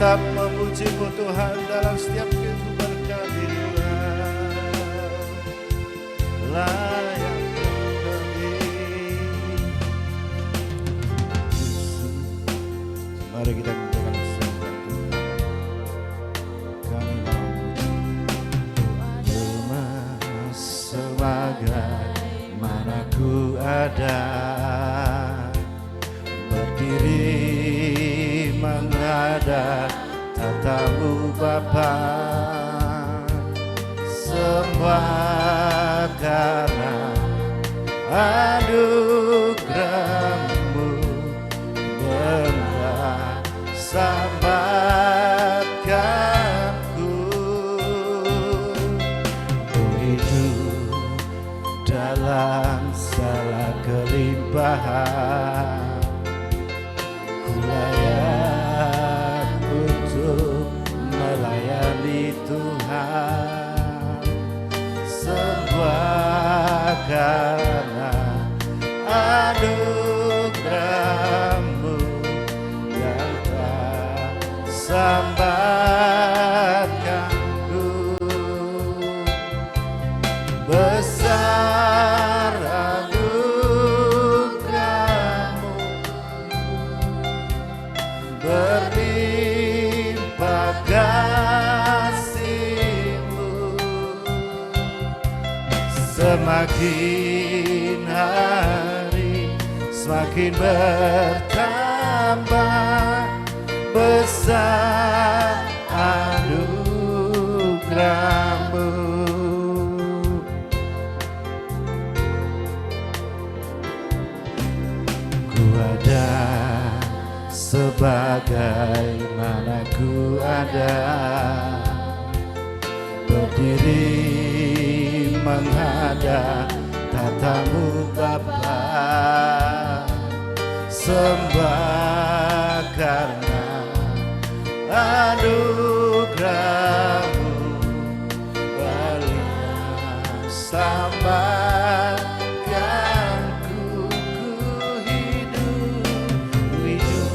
Tetap memuji-Mu Tuhan dalam setiap kehidupan kami. Layak kami. Mari kita mintakan sembah Tuhan. Kami memuji Cuma sebagaimana ku ada, berdiri menghadap tatamu Bapa, sembah karena anugerah-Mu benar selamatkanku. Ku hidup dalam segala kelimpahan, ku layak untuk melayani Tuhan, semua karena anugerah-Mu yang tak sambatkanku. Besar anugerah-Mu, berlimpah kasih-Mu, semakin hari semakin bertambah besar anugerah-Mu. Ku ada sebagaimana ku ada, berdiri menghadap tatamu Bapa, sembah karena anugerah-Mu berlimpah selamatkanku. Ku hidup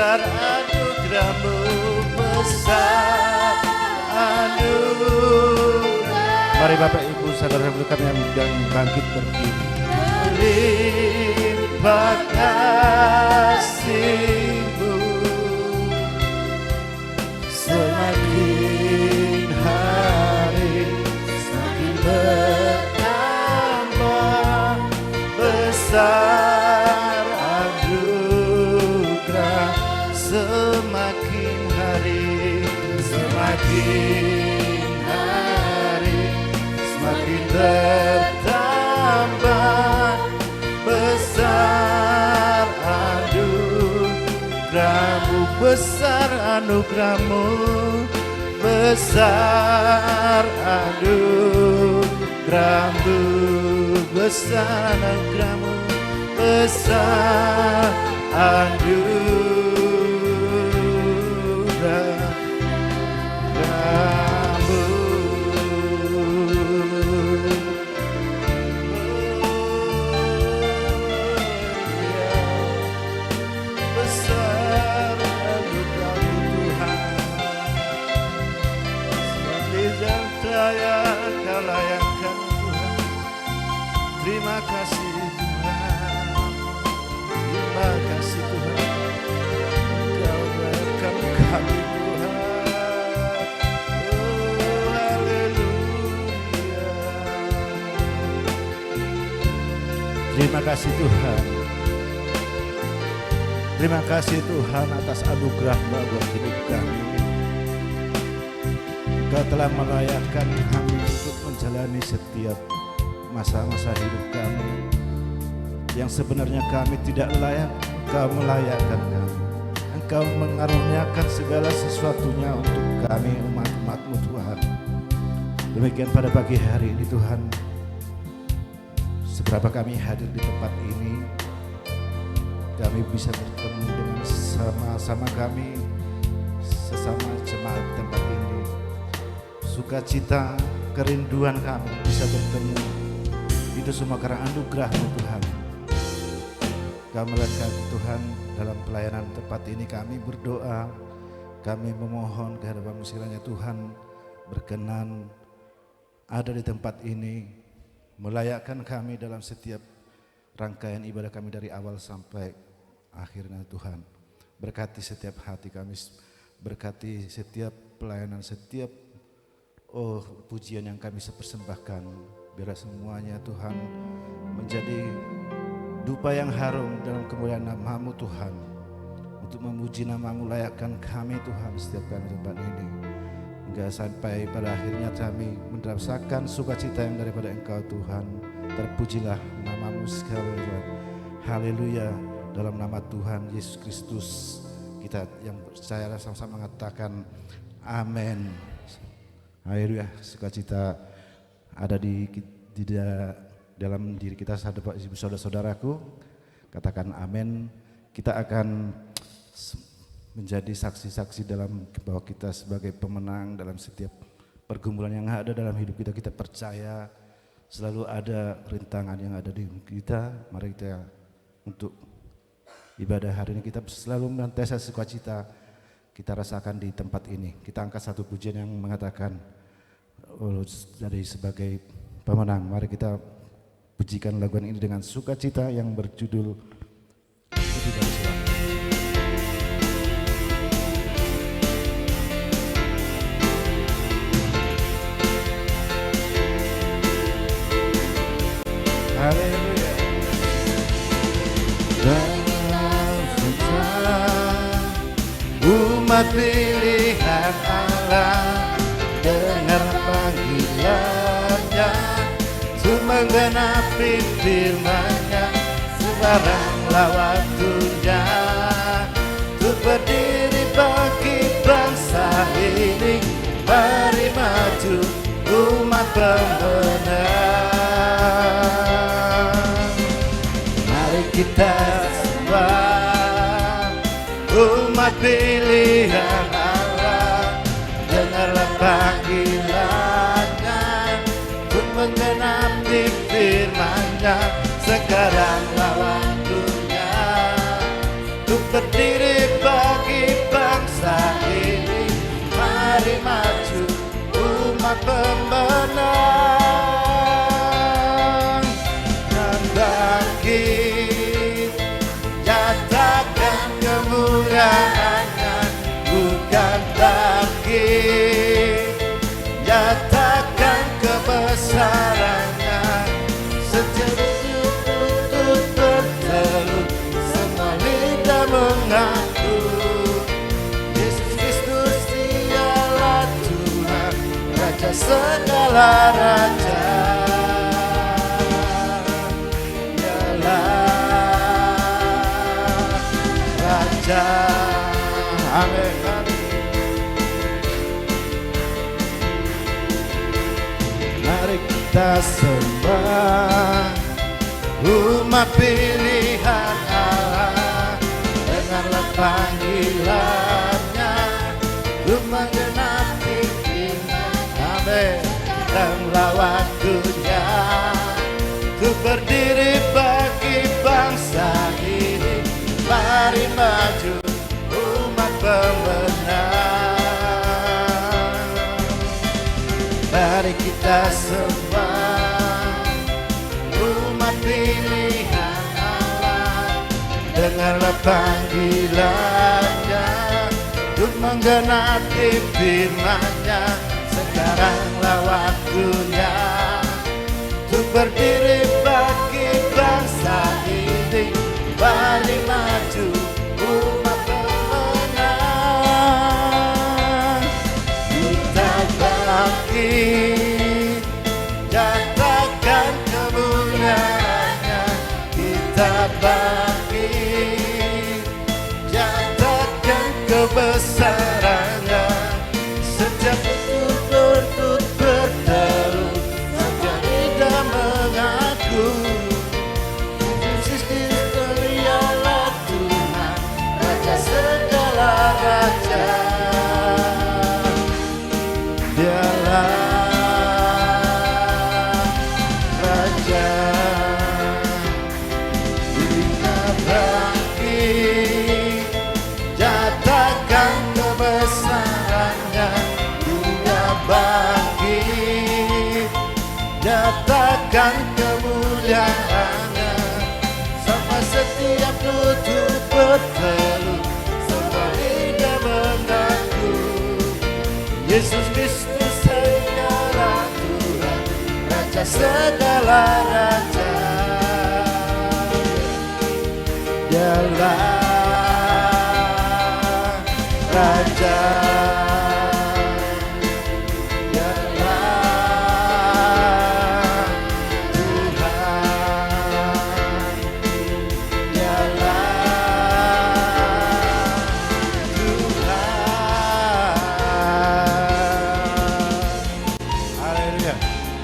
besar anugerahmu, besar anugerah. Mari Bapak Ibu saudara-saudara kami yang bangkit berdiri. Limpah kasih-Mu semakin hari semakin bertambah, besar anugerah semakin hari semakin hari semakin bertambah, besar anugerahmu, besar anugerahmu, besar anugerahmu, besar anugerahmu, besar anugerahmu. Besar anugerahmu Tuhan, sepanjang daya Kau layakkan Tuhan. Terima kasih Tuhan, terima kasih Tuhan, Kau layakkan kami Tuhan. Oh haleluya. Terima kasih Tuhan. Terima kasih Tuhan atas anugerah-Mu buat hidup kami. Engkau telah melayakkan kami untuk menjalani setiap masa-masa hidup kami yang sebenarnya kami tidak layak. Engkau melayakkan kami. Engkau mengaruniakan segala sesuatunya untuk kami umat-umat-Mu Tuhan. Demikian pada pagi hari ini Tuhan, seberapa kami hadir di tempat ini, kami bisa bertemu dengan sama-sama kami, sesama jemaat tempat ini. Sukacita, kerinduan kami bisa bertemu. Itu semua karena anugerah-Mu Tuhan. Kau memberkati Tuhan dalam pelayanan tempat ini. Kami berdoa, kami memohon kehadiran-Mu sekiranya Tuhan berkenan ada di tempat ini, melayakkan kami dalam setiap rangkaian ibadah kami dari awal sampai akhirnya Tuhan. Berkati setiap hati kami, berkati setiap pelayanan, setiap pujian yang kami persembahkan. Biar semuanya Tuhan menjadi dupa yang harum dalam kemuliaan nama-Mu Tuhan. Untuk memuji nama-Mu, layakkan kami Tuhan setiap kami di tempat ini. Hingga sampai pada akhirnya kami merasakan sukacita yang daripada Engkau Tuhan. Terpujilah nama-Mu sekali Tuhan. Haleluya. Dalam nama Tuhan Yesus Kristus kita yang percaya sama-sama mengatakan amin. Haleluya. Sukacita ada di dalam diri kita, saudara-saudaraku. Katakan amin. Kita akan menjadi saksi-saksi dalam bahwa kita sebagai pemenang dalam setiap pergumulan yang ada dalam hidup kita. Kita percaya selalu ada rintangan yang ada di kita. Mari kita untuk ibadah hari ini kita selalu menantiasa sukacita kita rasakan di tempat ini. Kita angkat satu pujian yang mengatakan dari sebagai pemenang. Mari kita pujikan lagu ini dengan sukacita yang berjudul Puji dari Surga. Haleluya. Umat pilihan Allah, dengar panggilannya, menggenapi firman-Nya, sekaranglah waktunya untuk berdiri bagi bangsa ini. Mari maju umat pemenang. Mari kita semua umat pilihan Allah, dengarlah panggilan-Nya untuk menggenapi firman-Nya. Sekaranglah waktunya untuk berdiri bagi mengaku Yesus Kristus dialah Tuhan, Raja segala raja. Dialah Raja. Amin. Mari kita sembah umat pilihan Allah, dengarlah panggilannya untuk menggenapi firman. Amin. Datanglah waktunya untuk berdiri bagi bangsa ini. Mari maju umat pemenang. Mari kita sembah umat pilihan Allah, dengarlah panggilannya untuk menggenapi firman-Nya. Sekaranglah waktunya untuk berdiri bagi bangsa ini. Mari maju umat pemenang. Kita bangkit, nyatakan kemuliaan-Nya. Kita bangkit, nyatakan kebesaran-Nya. Setiap lutut berteru, setiap lidah mengaku Yesus Kristus dialah Tuhan, Raja segala raja. Dialah Raja. Kita bangkit, nyatakan kebesaran-Nya. Dia bangkit, nyatakan kemuliaan-Nya. Sampai setiap lutut berteru, semua lidah mengaku Yesus Kristus adalah Tuhan, Raja segala raja. Dialah Raja.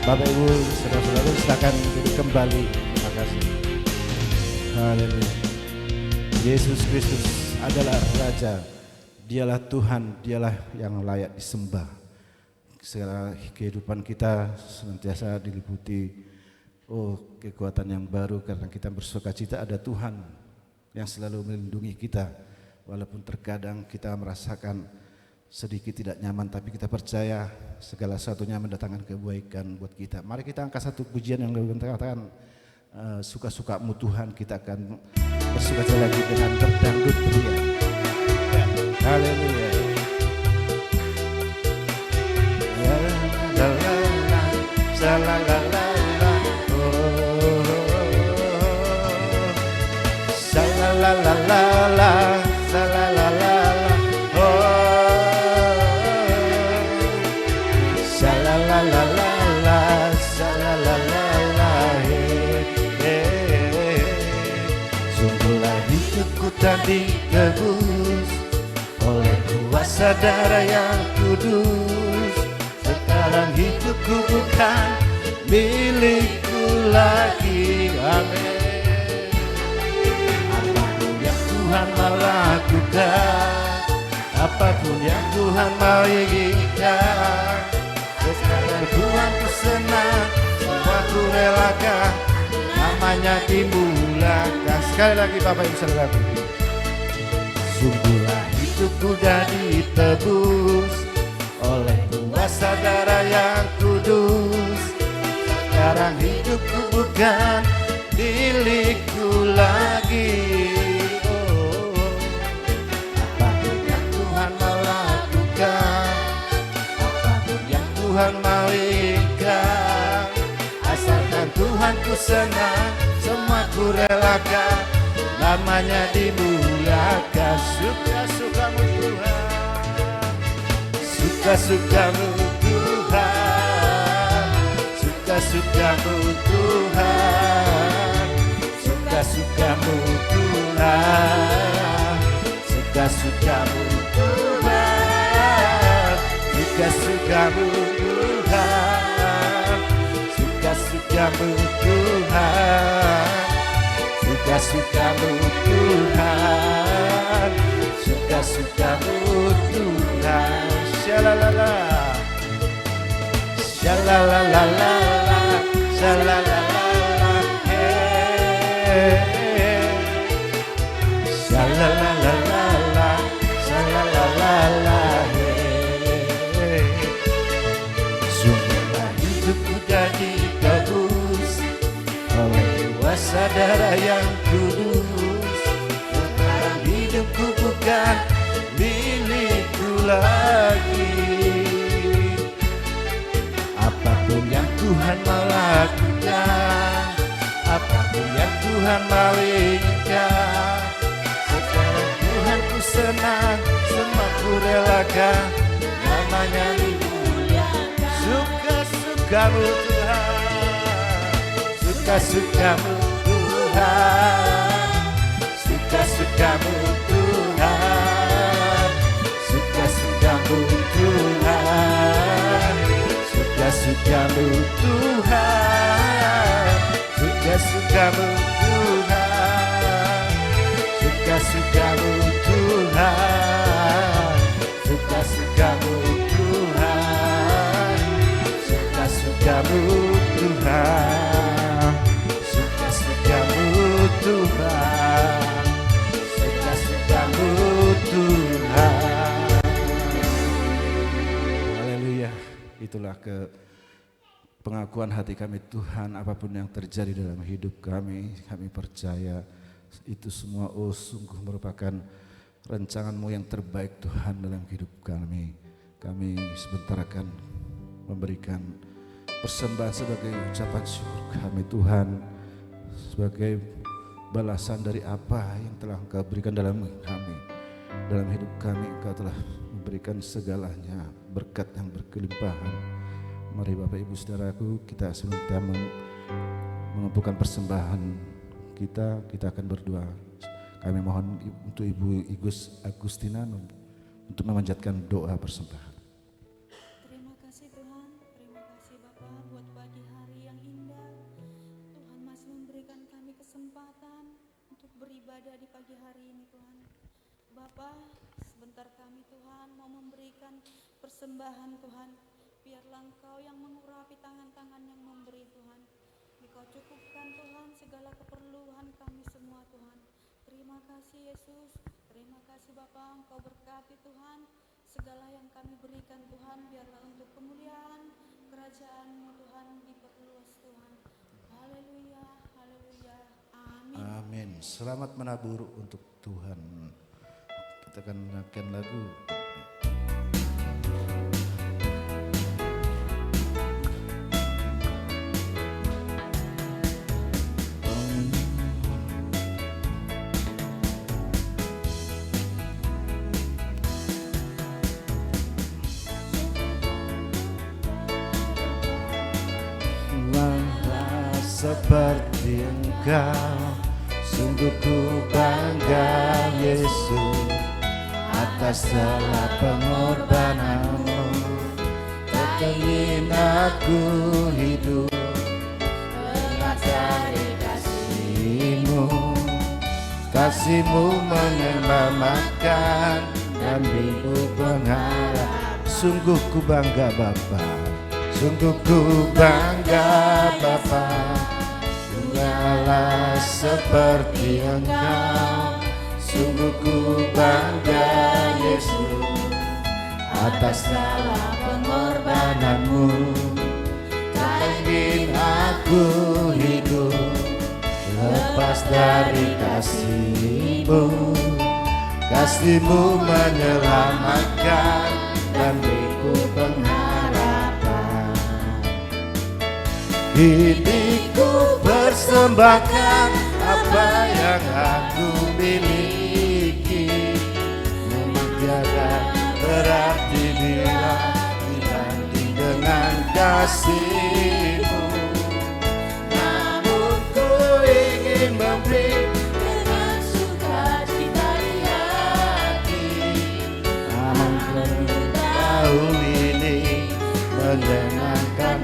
Bapak Ibu, saudara-saudara, silakan duduk kembali. Terima kasih. Haleluya. Yesus Kristus adalah Raja. Dialah Tuhan, dialah yang layak disembah. Segala kehidupan kita senantiasa diliputi kekuatan yang baru karena kita bersukacita ada Tuhan yang selalu melindungi kita. Walaupun terkadang kita merasakan sedikit tidak nyaman, tapi kita percaya segala sesuatunya mendatangkan kebaikan buat kita. Mari kita angkat satu pujian yang lebih mengatakan suka-sukamu Tuhan. Kita akan bersukacita lagi dengan berdangdut ria. Haleluya. La la la la la la la la la la la la la. Sungguhlah hidupku tadi tebus oleh kuasa darah yang kudus. Sekarang hidupku bukan milikku lagi. Amin. Apapun yang Tuhan mau lakukan, apapun yang Tuhan mau inginkan, sekarang Tuhan ku senang, semua ku relakan, namanya dimulakan. Sekali lagi Bapak Ibu Saudara. Sungguhlah hidupku dah ditebus oleh kuasa darah yang kudus. Sekarang hidupku bukan milikku lagi. Apapun yang Tuhan mau lakukan, apapun yang Tuhan mau inginkan, asalkan Tuhan ku senang, semua ku relakan, namanya dimulakan. suka-sukamu Tuhan, suka-sukamu Tuhan, suka-sukamu Tuhan, suka-sukamu Tuhan, suka-sukamu Tuhan, suka-sukamu Tuhan, suka-sukamu Tuhan, suka-sukamu Tuhan, suka-sukamu Tuhan. Shalalala, shalalala, shalalala, hey, shalalala, shalalala, hey. Sungguhlah hidupku jadi tebus oleh kuasa darah yang kudus. Sekarang hidupku bukan milikku lagi. Apapun yang Tuhan mau lakukan, apapun yang Tuhan mau inginkan, sekarang Tuhan ku senang, semua ku relakan, namanya dimuliakan. Suka-sukamu Tuhan, suka-sukamu Tuhan, suka-sukamu Tuhan, suka-sukamu Tuhan, suka-sukamu Tuhan, suka-sukamu Tuhan, suka-sukamu Tuhan, suka-sukamu Tuhan, suka-sukamu Tuhan, suka-sukamu Tuhan, suka-sukamu Tuhan. Haleluya. Itulah pengakuan hati kami Tuhan, apapun yang terjadi dalam hidup kami percaya itu semua sungguh merupakan rancangan-Mu yang terbaik Tuhan dalam hidup kami. Kami sebentar akan memberikan persembahan sebagai ucapan syukur kami Tuhan, sebagai balasan dari apa yang telah Engkau berikan dalam kami, dalam hidup kami. Engkau telah memberikan segalanya, berkat yang berkelimpahan. Mari Bapak Ibu Saudaraku, kita sebentar mengumpulkan persembahan kita akan berdoa. Kami mohon untuk Ibu Igus Agustina untuk memanjatkan doa persembahan. Terima kasih Tuhan, terima kasih Bapa buat pagi hari yang indah. Tuhan masih memberikan kami kesempatan untuk beribadah di pagi hari ini Tuhan. Bapa, sebentar kami Tuhan mau memberikan persembahan Tuhan. Biarlah Engkau yang mengurapi tangan-tangan yang memberi Tuhan. Engkau cukupkan Tuhan segala keperluan kami semua Tuhan. Terima kasih Yesus, terima kasih Bapa, Engkau berkati Tuhan. Segala yang kami berikan Tuhan, biarlah untuk kemuliaan kerajaan-Mu Tuhan diperluas Tuhan. Haleluya, haleluya, amin. Amin. Selamat menabur untuk Tuhan. Kita akan menyanyikan lagu. Seperti Engkau, sungguh ku bangga Yesus atas segala pengorbanan-Mu. Tak ingin aku hidup lepas dari kasih-Mu. Kasih-Mu menyelamatkan dan beribu pengharap. Sungguh ku bangga Bapa, sungguh ku bangga Bapa. Allah seperti Engkau, sungguh ku bangga Yesus atas segala pengorbanan-Mu. Tak ingin aku hidup lepas dari kasih-Mu. Kasih-Mu menyelamatkan dan beriku pengharapan. Hidupku persembahkan apa yang aku miliki. kasih-Mu. Namun ku ingin memberi dengan sukacita di hati. namun ku tahu ini menyenangkan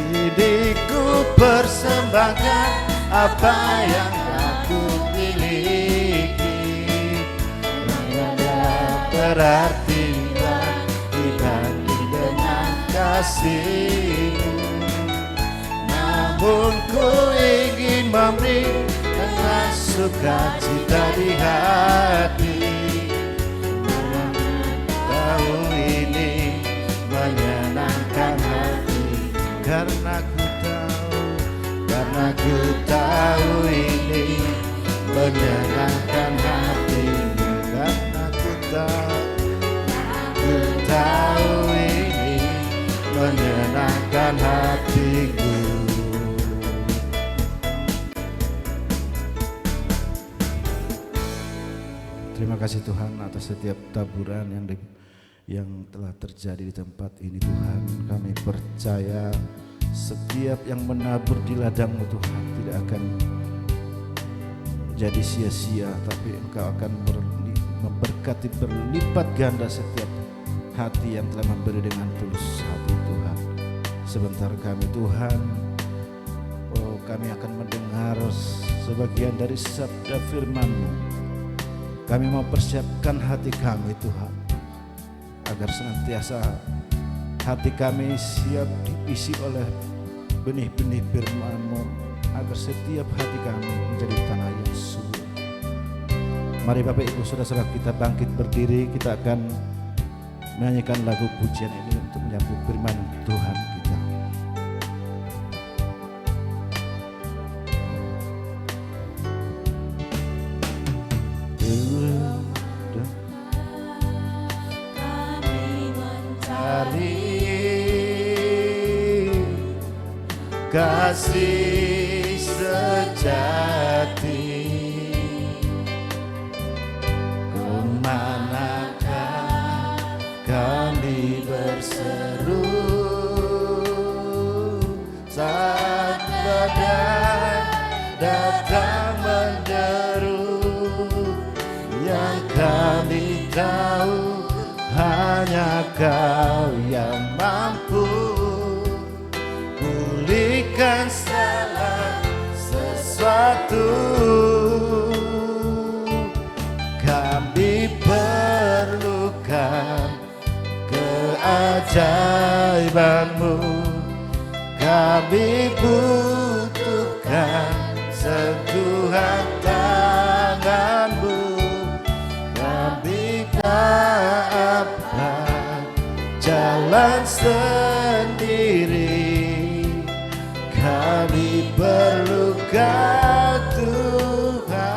diriku, persembahkan apa yang aku miliki. Tiada berarti dibanding dengan kasih-Mu. Namun ku ingin memberi dengan sukacita di hati. Tahu ini menyenangkan hati, karena ku tahu ini menyenangkan hati-Mu. Karena ku tahu ini menyenangkan hatiku. Terima kasih Tuhan atas setiap taburan yang telah terjadi di tempat ini Tuhan. Kami percaya setiap yang menabur di ladang-Mu Tuhan tidak akan jadi sia-sia, tapi Engkau akan memberkati berlipat ganda setiap hati yang telah memberi dengan tulus hati Tuhan. Sebentar kami Tuhan, kami akan mendengar sebagian dari sabda firman-Mu. Kami mau persiapkan hati kami Tuhan, agar senantiasa hati kami siap diisi oleh benih-benih firman-Mu, agar setiap hati kami menjadi tanah yang subur. Mari Bapak Ibu Saudara-saudara kita bangkit berdiri, kita akan menyanyikan lagu pujian ini untuk menyambut firman Tuhan kita. Kami mencari Kasih sejati, kemanakah kami berseru saat badai datang menderu. Yang kami tahu hanya Kau yang mampu pulihkan segala sesuatu. Kami perlukan keajaiban-Mu, kami butuhkan sentuhan tangan-Mu. Kami tak dapat jalan sendiri, kami perlukan Tuhan.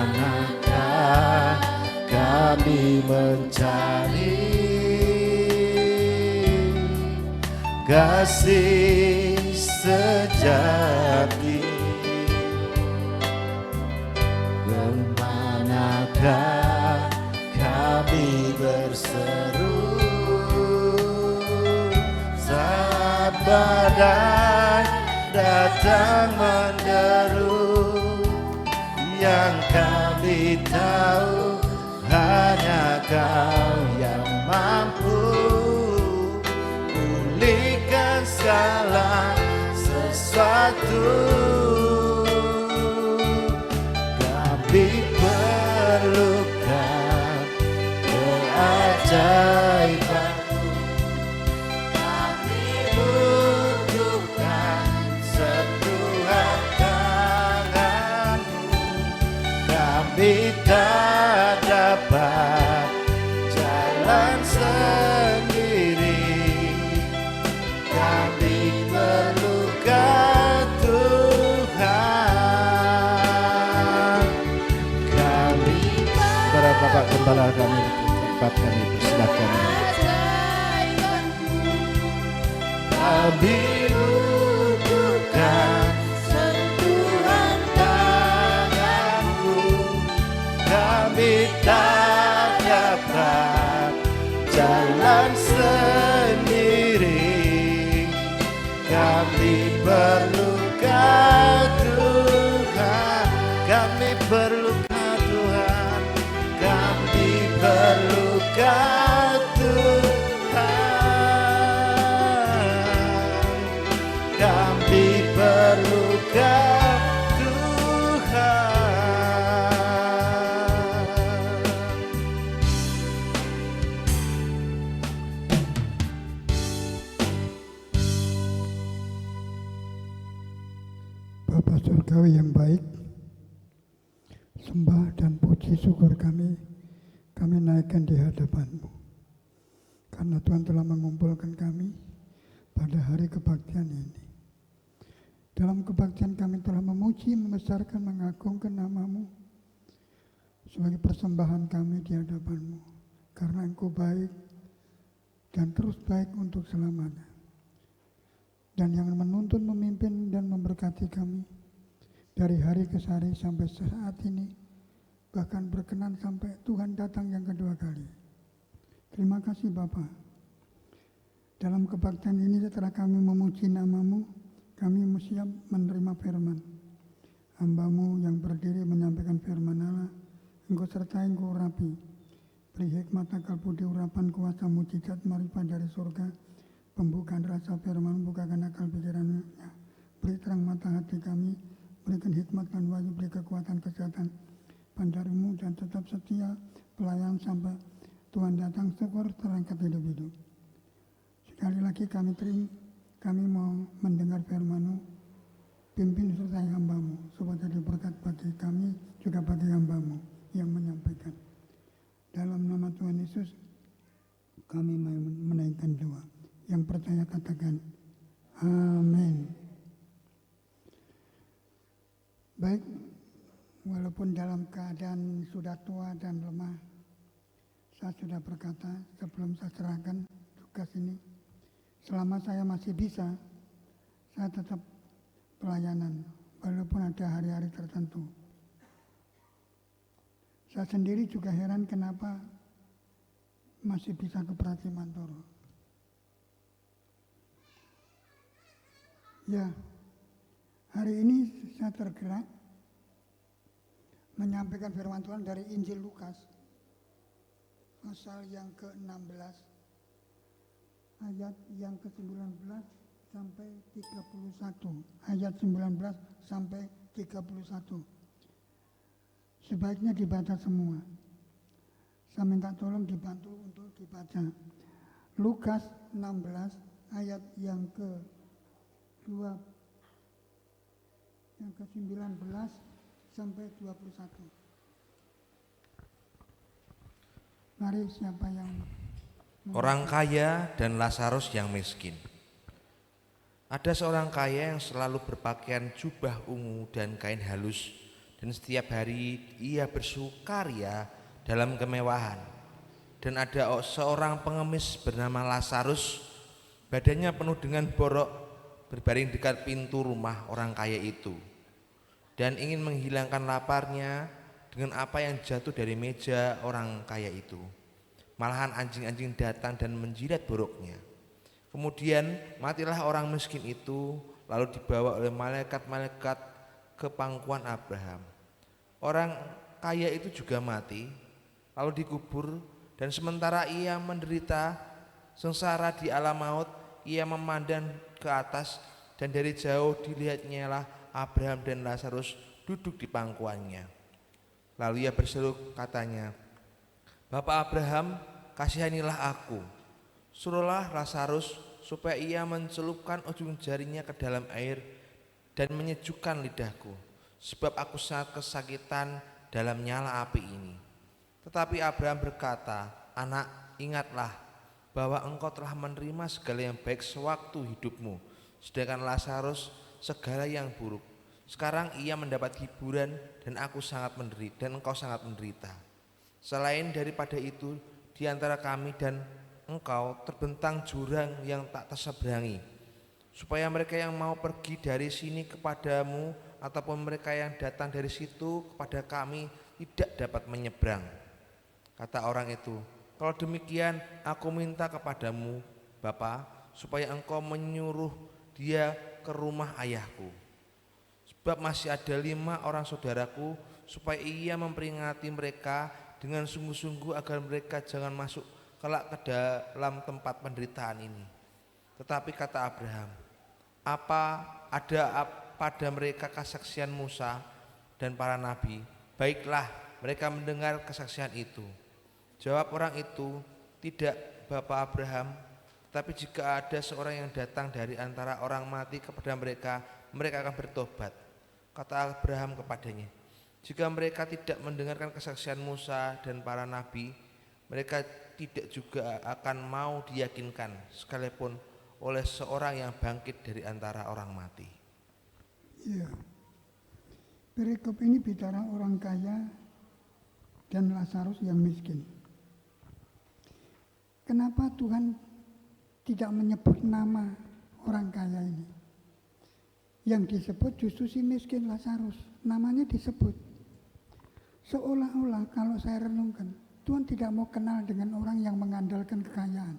Kemanakah kami mencari kasih sejati? Kemanakah kami berseru saat badai datang menderu? Yang kami tahu hanya Kau yang mampu pulihkan segala sesuatu. Kami perlukan keajaiban-Mu, kami butuhkan sentuhan tangan-Mu. Kami tak dapat jalan sendiri, kami perlukan Tuhan. Kami para Bapak Gembala kami di tempat kami persilakan. Kami butuhkan sentuhan Bapa Surgawi yang baik, sembah dan puji syukur kami naikkan di hadapan-Mu. Karena Tuhan telah mengumpulkan kami pada hari kebaktian ini. Dalam kebaktian kami telah memuji, membesarkan, mengagungkan nama-Mu sebagai persembahan kami di hadapan-Mu. Karena Engkau baik dan terus baik untuk selamanya. Dan yang menuntun, memimpin, dan memberkati kami dari hari ke hari sampai saat ini, bahkan berkenan sampai Tuhan datang yang kedua kali. Terima kasih Bapa. Dalam kebaktian ini setelah kami memuji nama-Mu, kami siap menerima firman. Hamba-Mu yang berdiri menyampaikan firman Allah, Engkau sertai, Engkau urapi. Beri hikmat akal budi urapan kuasa mujizat marifat dari surga. Pembukaan rasa firman, bukakan akal pikirannya. Beri terang mata hati kami, berikan hikmat dan wahyu, beri kekuatan kesehatan pandarimu dan tetap setia pelayan sampai Tuhan datang syukur terangkat hidup-hidup. Sekali lagi kami mau mendengar firman-Mu, pimpin sertai hamba-Mu supaya jadi berkat bagi kami juga bagi hamba-Mu yang menyampaikan. Dalam nama Tuhan Yesus kami menaikkan doa. Yang percaya katakan amin. Baik, walaupun dalam keadaan sudah tua dan lemah, saya sudah berkata sebelum saya serahkan tugas ini, selama saya masih bisa, saya tetap pelayanan walaupun ada hari-hari tertentu. Saya sendiri juga heran kenapa masih bisa ke Prati Mantoro. Ya, hari ini saya tergerak menyampaikan firman Tuhan dari Injil Lukas pasal yang ke-16 ayat yang ke-19 sampai 31. Ayat 19 sampai 31. Sebaiknya dibaca semua. Saya minta tolong dibantu untuk dibaca. Lukas 16 ayat yang ke-19 sampai 21. Mari siapa yang Orang kaya dan Lazarus yang miskin. Ada seorang kaya yang selalu berpakaian jubah ungu dan kain halus, dan setiap hari ia bersukaria dalam kemewahan. Dan ada seorang pengemis bernama Lazarus, badannya penuh dengan borok, berbaring dekat pintu rumah orang kaya itu, dan ingin menghilangkan laparnya dengan apa yang jatuh dari meja orang kaya itu. Malahan anjing-anjing datang dan menjilat boroknya. Kemudian matilah orang miskin itu, lalu dibawa oleh malaikat-malaikat ke pangkuan Abraham. Orang kaya itu juga mati, lalu dikubur, dan sementara ia menderita sengsara di alam maut, ia memandang ke atas, dan dari jauh dilihatnya lah Abraham dan Lazarus duduk di pangkuannya. Lalu ia berseru, katanya, Bapak Abraham, kasihanilah aku. Suruhlah Lazarus supaya ia mencelupkan ujung jarinya ke dalam air dan menyejukkan lidahku, sebab aku sangat kesakitan dalam nyala api ini. Tetapi Abraham berkata, Anak, ingatlah bahwa engkau telah menerima segala yang baik sewaktu hidupmu, sedangkan Lazarus segala yang buruk. Sekarang ia mendapat hiburan dan aku sangat menderita, dan engkau sangat menderita. Selain daripada itu, di antara kami dan engkau terbentang jurang yang tak terseberangi, supaya mereka yang mau pergi dari sini kepadamu ataupun mereka yang datang dari situ kepada kami tidak dapat menyeberang. Kata orang itu, kalau demikian aku minta kepadamu Bapa, supaya engkau menyuruh dia ke rumah ayahku. Sebab masih ada 5 orang saudaraku, supaya ia memperingati mereka dengan sungguh-sungguh agar mereka jangan masuk kelak ke dalam tempat penderitaan ini. Tetapi kata Abraham, apa ada pada mereka kesaksian Musa dan para nabi? Baiklah, mereka mendengar kesaksian itu. Jawab orang itu, tidak Bapak Abraham, tetapi jika ada seorang yang datang dari antara orang mati kepada mereka, mereka akan bertobat. Kata Abraham kepadanya, jika mereka tidak mendengarkan kesaksian Musa dan para nabi, mereka tidak juga akan mau diyakinkan sekalipun oleh seorang yang bangkit dari antara orang mati. Iya. Perikop ini bicara orang kaya dan Lazarus yang miskin. Kenapa Tuhan tidak menyebut nama orang kaya ini? Yang disebut justru si miskin Lazarus. Namanya disebut. Seolah-olah kalau saya renungkan, Tuhan tidak mau kenal dengan orang yang mengandalkan kekayaan.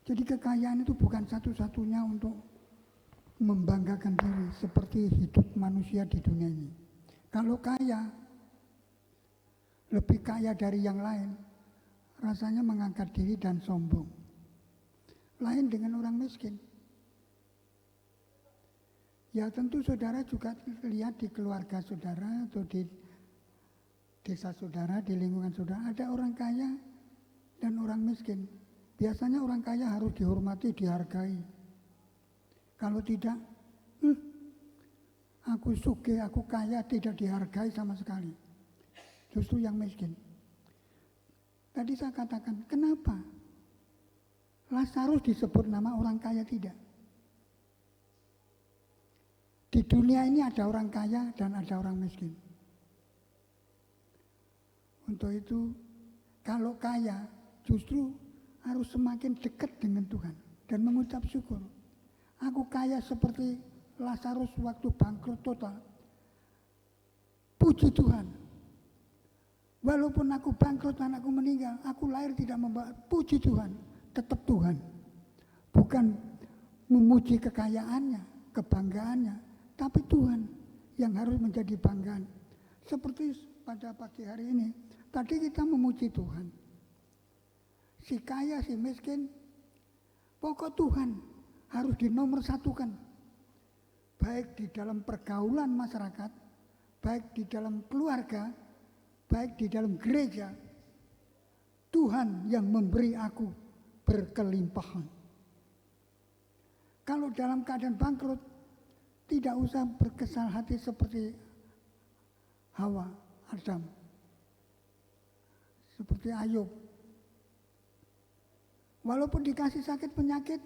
Jadi kekayaan itu bukan satu-satunya untuk membanggakan diri seperti hidup manusia di dunia ini. Kalau kaya, lebih kaya dari yang lain, rasanya mengangkat diri dan sombong. Lain dengan orang miskin. Ya tentu saudara juga lihat di keluarga saudara atau di desa saudara, di lingkungan saudara, ada orang kaya dan orang miskin. Biasanya orang kaya harus dihormati, dihargai. Kalau tidak, aku sugih, aku kaya, tidak dihargai sama sekali. Justru yang miskin. Tadi saya katakan, kenapa Lazarus disebut nama, orang kaya tidak? Di dunia ini ada orang kaya dan ada orang miskin. Untuk itu, kalau kaya justru harus semakin dekat dengan Tuhan dan mengucap syukur. Aku kaya seperti Lazarus waktu bangkrut total. Puji Tuhan. Walaupun aku bangkrut, anakku meninggal, aku lahir tidak membawa. Puji Tuhan, tetap Tuhan. Bukan memuji kekayaannya, kebanggaannya, tapi Tuhan yang harus menjadi banggaan. Seperti pada pagi hari ini, tadi kita memuji Tuhan. Si kaya, si miskin, pokok Tuhan harus dinomorsatukan. Baik di dalam pergaulan masyarakat, baik di dalam keluarga, baik di dalam gereja. Tuhan yang memberi aku berkelimpahan. Kalau dalam keadaan bangkrut, tidak usah berkesal hati seperti Hawa, Adam, seperti Ayub. Walaupun dikasih sakit penyakit,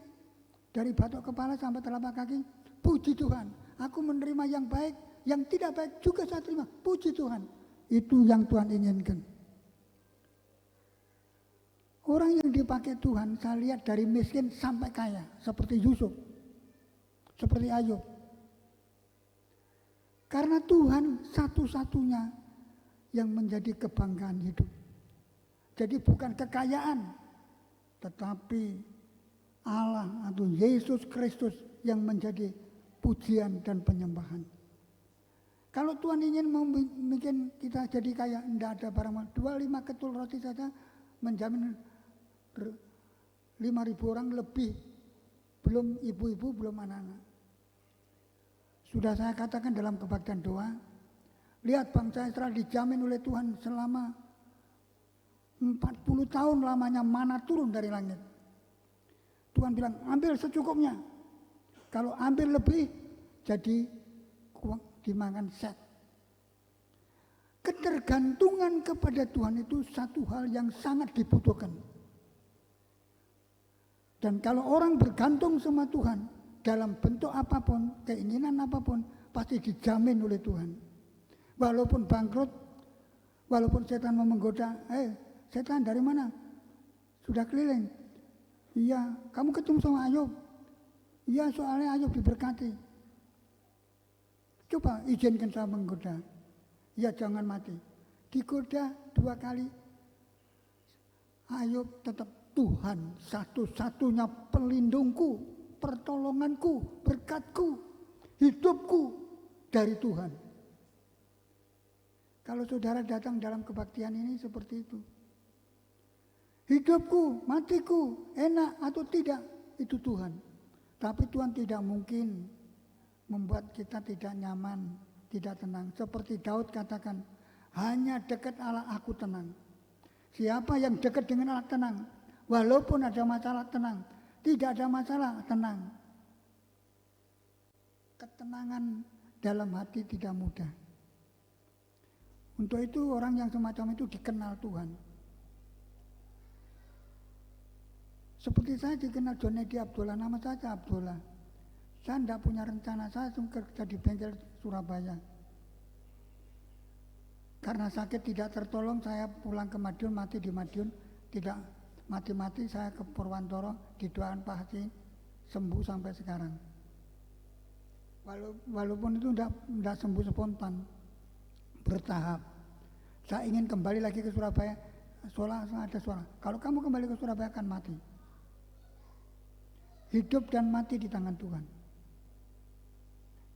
dari batok kepala sampai telapak kaki, puji Tuhan, aku menerima yang baik, yang tidak baik juga saya terima, puji Tuhan. Itu yang Tuhan inginkan. Orang yang dipakai Tuhan, saya lihat dari miskin sampai kaya, seperti Yusuf, seperti Ayub. Karena Tuhan satu-satunya yang menjadi kebanggaan hidup. Jadi bukan kekayaan, tetapi Allah atau Yesus Kristus yang menjadi pujian dan penyembahan. Kalau Tuhan ingin membuat kita jadi kaya, tidak ada barang. 25 ketul roti saja menjamin 5.000 orang lebih. Belum ibu-ibu, belum anak-anak. Sudah saya katakan dalam kebaktian doa, lihat bangsa Israel dijamin oleh Tuhan selama 40 tahun lamanya mana turun dari langit. Tuhan bilang, ambil secukupnya. Kalau ambil lebih, jadi dimakan set. Ketergantungan kepada Tuhan itu satu hal yang sangat dibutuhkan. Dan kalau orang bergantung sama Tuhan, dalam bentuk apapun, keinginan apapun, pasti dijamin oleh Tuhan. Walaupun bangkrut, walaupun setan mau menggoda, setan dari mana? Sudah keliling. Iya, kamu ketemu sama Ayub. Iya, soalnya Ayub diberkati. Coba izinkan saya menggoda. Iya, jangan mati. Digoda 2 kali. Ayub tetap Tuhan satu-satunya pelindungku, pertolonganku, berkatku, hidupku dari Tuhan. Kalau saudara datang dalam kebaktian ini seperti itu. Hidupku, matiku, enak atau tidak, itu Tuhan. Tapi Tuhan tidak mungkin membuat kita tidak nyaman, tidak tenang. Seperti Daud katakan, hanya dekat Allah aku tenang. Siapa yang dekat dengan Allah tenang? Walaupun ada masalah tenang. Tidak ada masalah tenang. ketenangan dalam hati tidak mudah. Untuk itu orang yang semacam itu dikenal Tuhan. Seperti saya dikenal Jonedi Abdullah, nama saya Abdullah. Saya tidak punya rencana, saya kerja di bengkel Surabaya. Karena sakit tidak tertolong, saya pulang ke Madiun, mati di Madiun. Tidak mati-mati, saya ke Purwantoro, didoakan Pak Haji, sembuh sampai sekarang. Walaupun itu tidak sembuh spontan, bertahap. Saya ingin kembali lagi ke Surabaya, ada suara. Kalau kamu kembali ke Surabaya akan mati. Hidup dan mati di tangan Tuhan.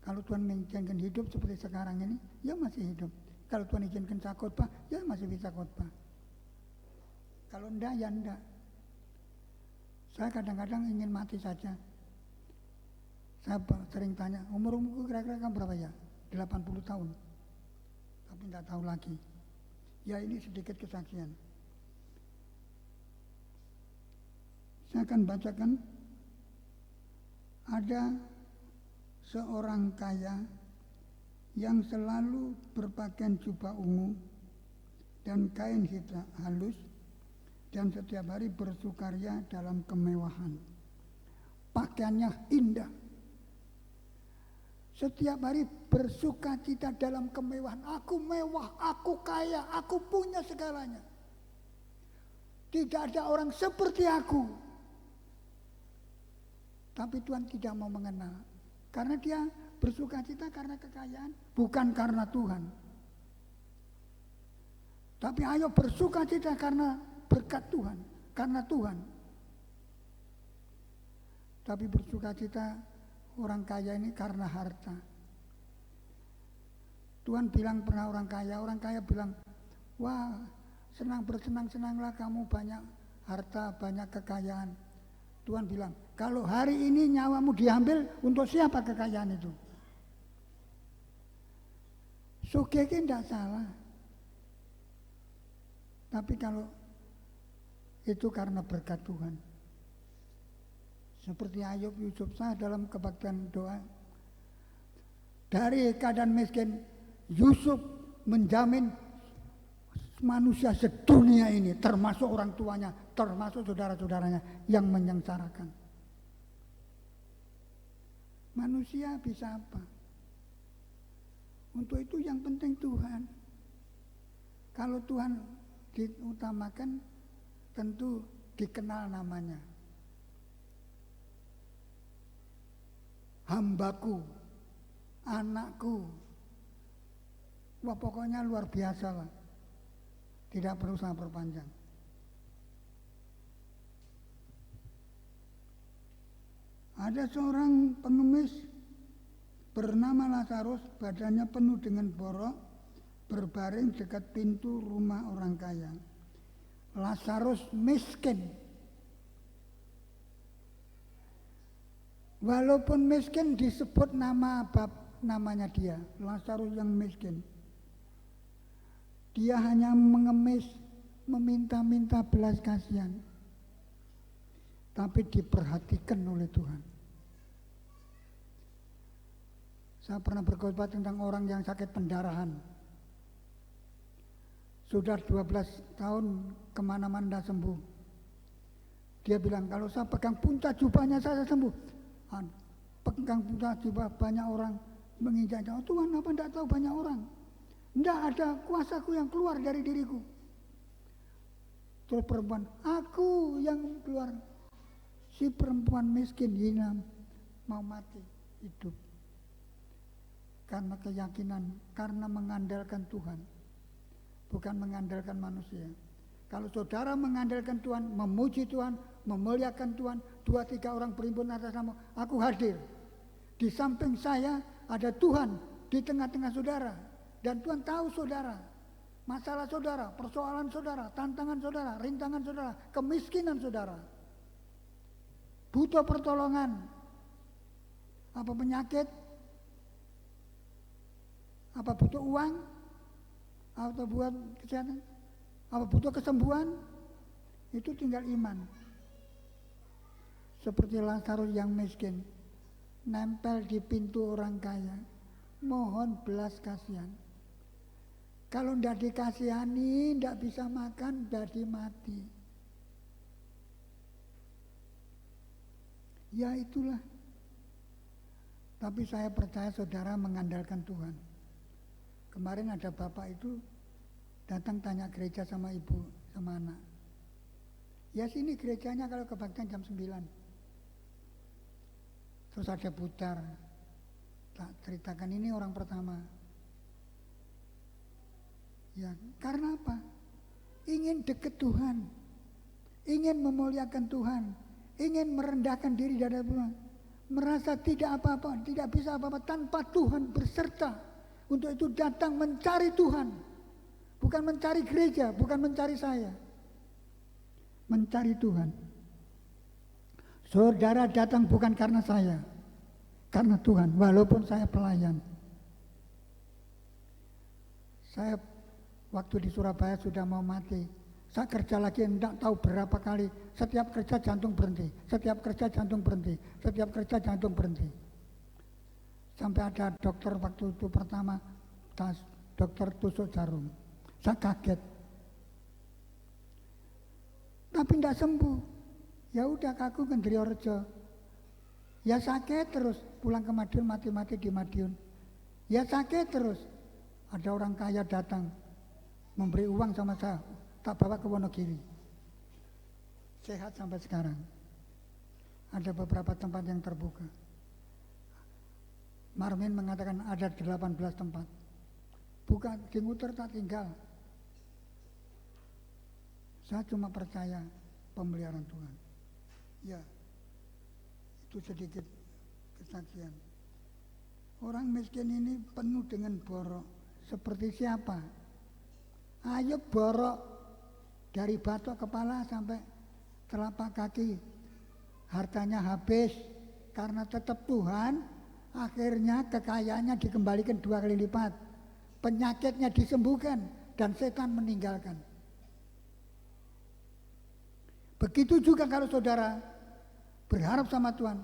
Kalau Tuhan mengizinkan hidup seperti sekarang ini, ya masih hidup. Kalau Tuhan izinkan saya khotbah, ya masih bisa khotbah. Kalau enggak, ya enggak. Saya kadang-kadang ingin mati saja. Saya sering tanya, umurmu kira-kira kamu berapa ya? 80 tahun. Tapi enggak tahu lagi. Ya ini sedikit kesaksian. Saya akan bacakan. Ada seorang kaya yang selalu berpakaian jubah ungu dan kain hitam halus dan setiap hari bersukaria dalam kemewahan. Pakaiannya indah. Setiap hari bersukacita dalam kemewahan. Aku mewah, aku kaya, aku punya segalanya. Tidak ada orang seperti aku. Tapi Tuhan tidak mau mengenal. Karena dia bersukacita karena kekayaan, bukan karena Tuhan. Tapi ayo bersukacita karena berkat Tuhan, karena Tuhan. Tapi bersukacita orang kaya ini karena harta. Tuhan bilang pernah orang kaya bilang, wah senang bersenang-senanglah kamu banyak harta, banyak kekayaan. Tuhan bilang, kalau hari ini nyawamu diambil, untuk siapa kekayaan itu? Sugih tidak salah. Tapi kalau itu karena berkat Tuhan. Seperti Ayub, Yusuf, saya dalam kebaktian doa. Dari keadaan miskin, Yusuf menjamin manusia sedunia ini, termasuk orang tuanya, termasuk saudara-saudaranya yang menyengsarakan. Manusia bisa apa? Untuk itu yang penting Tuhan. Kalau Tuhan diutamakan, tentu dikenal namanya. Hambaku, anakku. Wah pokoknya luar biasa lah. Tidak perlu saya perpanjang. Ada seorang pengemis bernama Lazarus, badannya penuh dengan borok, berbaring dekat pintu rumah orang kaya. Lazarus miskin. Walaupun miskin disebut namanya dia, Lazarus yang miskin. Dia hanya mengemis, meminta-minta belas kasihan. Tapi diperhatikan oleh Tuhan. Saya pernah berkhotbah tentang orang yang sakit pendarahan. Sudah 12 tahun kemana-mana tidak sembuh. Dia bilang, kalau saya pegang puncak jubahnya saya sembuh. Pegang puncak jubah banyak orang menginjak. Oh, Tuhan apa tidak tahu banyak orang? Tidak ada kuasaku yang keluar dari diriku. Terus perempuan, aku yang keluar. Si perempuan miskin hina mau mati, hidup. Karena keyakinan, karena mengandalkan Tuhan. Bukan mengandalkan manusia. Kalau saudara mengandalkan Tuhan, memuji Tuhan, memuliakan Tuhan, 2-3 orang berimpun atas nama, aku hadir. Di samping saya ada Tuhan di tengah-tengah saudara. Dan Tuhan tahu saudara, masalah saudara, persoalan saudara, tantangan saudara, rintangan saudara, kemiskinan saudara. Butuh pertolongan. Apa penyakit? Apa butuh uang? Atau buat kesehatan? Apa butuh kesembuhan? Itu tinggal iman. Seperti Lazarus yang miskin. nempel di pintu orang kaya. Mohon belas kasihan. Kalau tidak dikasihani, tidak bisa makan, jadi mati. Ya itulah. Tapi saya percaya saudara mengandalkan Tuhan. Kemarin ada bapak itu datang tanya gereja sama ibu, sama anak. Ya sini gerejanya kalau kebaktian jam 9. Terus ada putar. Tak ceritakan ini orang pertama. Ya karena apa? Ingin dekat Tuhan. Ingin memuliakan Tuhan. Ingin merendahkan diri dari Tuhan. Merasa tidak apa-apa, tidak bisa apa-apa tanpa Tuhan berserta. Untuk itu datang mencari Tuhan. Bukan mencari gereja, bukan mencari saya. Mencari Tuhan. Saudara datang bukan karena saya. Karena Tuhan, walaupun saya pelayan. Saya waktu di Surabaya sudah mau mati. Saya kerja lagi tidak tahu berapa kali. Setiap kerja jantung berhenti. Setiap kerja jantung berhenti. Setiap kerja jantung berhenti. Sampai ada dokter waktu itu pertama, dokter tusuk jarum. Saya kaget. Tapi tidak sembuh. Ya udah kaku ke Ndriyorejo. Ya sakit terus. Pulang ke Madiun, mati-mati di Madiun. Ya sakit terus. Ada orang kaya datang. Memberi uang sama saya. Tak bawa ke Wonogiri. Sehat sampai sekarang. Ada beberapa tempat yang terbuka. Marmin mengatakan ada 18 tempat. Bukan di Nguter tak tinggal. Saya cuma percaya pemeliharaan Tuhan. Ya, itu sedikit kesaksian. Orang miskin ini penuh dengan borok. Seperti siapa? Ayo borok. Dari batok kepala sampai telapak kaki. Hartanya habis. Karena tetap Tuhan, akhirnya kekayaannya dikembalikan 2 kali lipat. Penyakitnya disembuhkan dan setan meninggalkan. Begitu juga kalau saudara berharap sama Tuhan,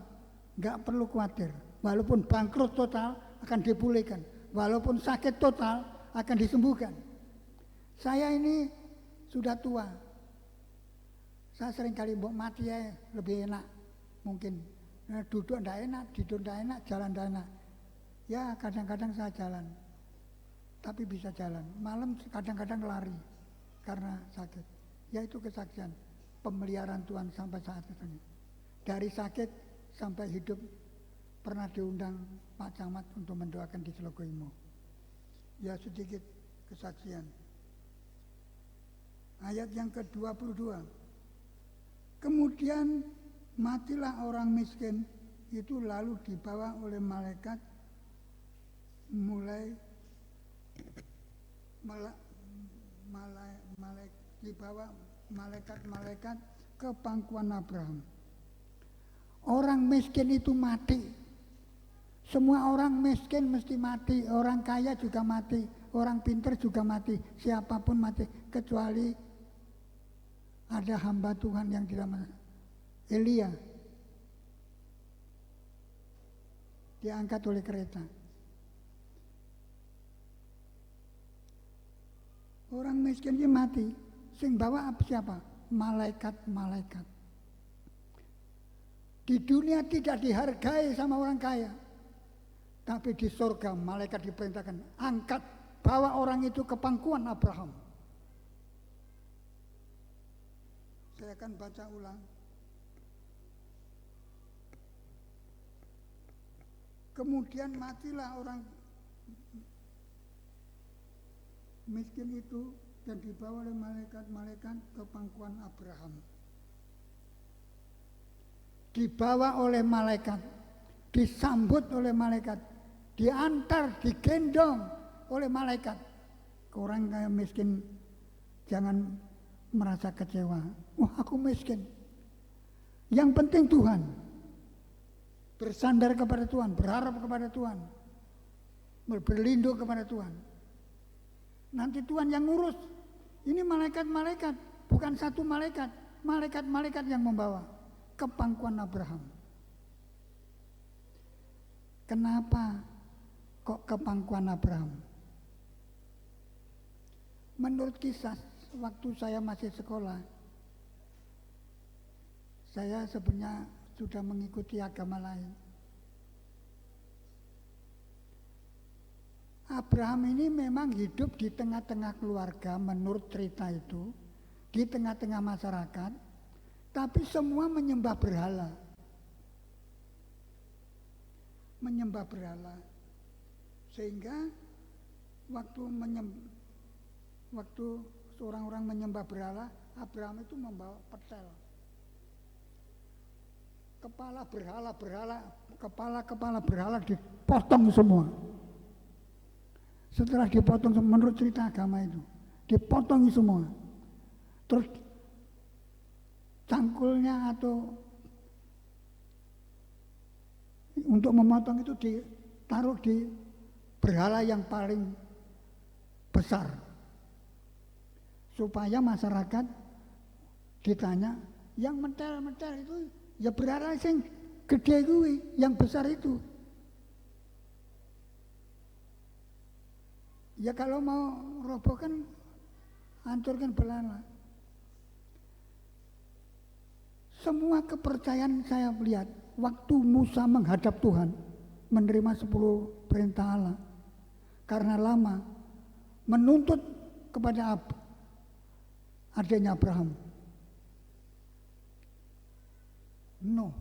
nggak perlu khawatir. Walaupun bangkrut total akan dipulihkan. Walaupun sakit total akan disembuhkan. Saya ini sudah tua. Saya sering kali mau mati ya lebih enak. Mungkin duduk tidak enak, tidur tidak enak, jalan tidak enak. Ya kadang-kadang saya jalan. Tapi bisa jalan. Malam kadang-kadang lari karena sakit. Ya itu kesaksian. Pemeliharaan Tuhan sampai saat ini. Dari sakit sampai hidup pernah diundang Pak Camat untuk mendoakan di Slogoimo. Ya sedikit kesaksian. Ayat yang ke-22. Kemudian matilah orang miskin itu lalu dibawa oleh malaikat dibawa malaikat ke pangkuan Abraham. Orang miskin itu mati. Semua orang miskin mesti mati, orang kaya juga mati, orang pintar juga mati, siapapun mati kecuali ada hamba Tuhan yang tidak mati. Elia diangkat oleh kereta. Orang miskin dia mati, sing bawa apa siapa? Malaikat-malaikat. Di dunia tidak dihargai sama orang kaya. Tapi di surga malaikat diperintahkan, angkat, bawa orang itu ke pangkuan Abraham. Saya akan baca ulang. Kemudian matilah orang miskin itu dan dibawa oleh malaikat-malaikat ke pangkuan Abraham. Dibawa oleh malaikat, disambut oleh malaikat, diantar, digendong oleh malaikat. Orang kaya miskin jangan merasa kecewa. Wah, aku miskin. Yang penting Tuhan. Bersandar kepada Tuhan, berharap kepada Tuhan. Berlindung kepada Tuhan. Nanti Tuhan yang ngurus. Ini malaikat-malaikat, bukan satu malaikat. Malaikat-malaikat yang membawa ke pangkuan Abraham. Kenapa kok ke pangkuan Abraham? Menurut kisah waktu saya masih sekolah, saya sebenarnya sudah mengikuti agama lain. Abraham ini memang hidup di tengah-tengah keluarga menurut cerita itu, di tengah-tengah masyarakat, tapi semua menyembah berhala. Menyembah berhala. Sehingga waktu orang-orang menyembah berhala, Abraham itu membawa petel. Kepala berhala dipotong semua. Setelah dipotong menurut cerita agama itu, dipotong semua. Terus cangkulnya atau untuk memotong itu ditaruh di berhala yang paling besar. Supaya masyarakat ditanya, yang mentel-mentel itu ya berhala yang gede gue, yang besar itu. Ya kalau mau robohkan, hancurkan belana. Semua kepercayaan saya lihat, waktu Musa menghadap Tuhan, menerima 10 perintah Allah, karena lama menuntut kepada adanya Abraham. No.